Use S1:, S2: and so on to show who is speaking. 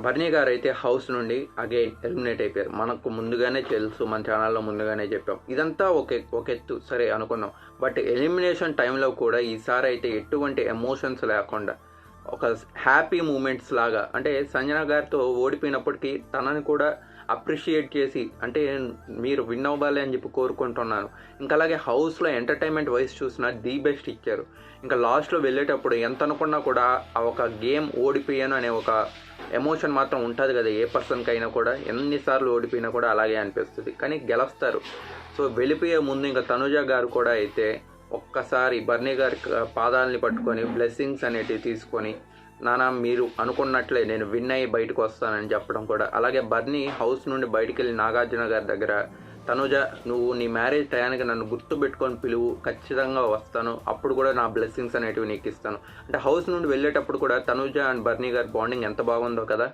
S1: బర్నీ గారు అయితే హౌస్ నుండి అగైన్ ఎలిమినేట్ అయిపోయారు. మనకు ముందుగానే తెలుసు, మన ఛానల్లో ముందుగానే చెప్పాం. ఇదంతా ఒక ఎత్తు సరే అనుకున్నాం. బట్ ఎలిమినేషన్ టైంలో కూడా ఈసారి అయితే ఎటువంటి ఎమోషన్స్ లేకుండా ఒక హ్యాపీ మూమెంట్స్ లాగా, అంటే సంజన గారితో ఓడిపోయినప్పటికీ తనని కూడా అప్రిషియేట్ చేసి, అంటే మీరు విన్ అవ్వాలి అని చెప్పి కోరుకుంటున్నాను. ఇంకా అలాగే హౌస్లో ఎంటర్టైన్మెంట్ వైస్ చూసినా ది బెస్ట్ ఇచ్చారు. ఇంకా లాస్ట్లో వెళ్ళేటప్పుడు ఎంత అనుకున్నా కూడా ఆ ఒక గేమ్ ఓడిపోయాను అనే ఒక ఎమోషన్ మాత్రం ఉంటుంది కదా ఏ పర్సన్కి అయినా కూడా. ఎన్నిసార్లు ఓడిపోయినా కూడా అలాగే అనిపిస్తుంది, కానీ గెలుస్తారు. సో వెళ్ళిపోయే ముందు ఇంకా తనుజ గారు కూడా అయితే ఒక్కసారి బర్నీ గారి పాదాలని పట్టుకొని బ్లెస్సింగ్స్ అనేటివి తీసుకొని, నానా మీరు అనుకున్నట్లే నేను విన్ అయ్యి బయటకు వస్తానని చెప్పడం కూడా. అలాగే బర్నీ హౌస్ నుండి బయటికి వెళ్ళి నాగార్జున గారి దగ్గర, తనుజ నువ్వు నీ మ్యారేజ్ టయానికి నన్ను గుర్తు పెట్టుకొని పిలువు, ఖచ్చితంగా వస్తాను, అప్పుడు కూడా నా బ్లెస్సింగ్స్ అనేటివి నీకు ఇస్తాను అంటే హౌస్ నుండి వెళ్ళేటప్పుడు కూడా తనుజ అండ్ బర్నీ గారి బాండింగ్ ఎంత బాగుందో కదా.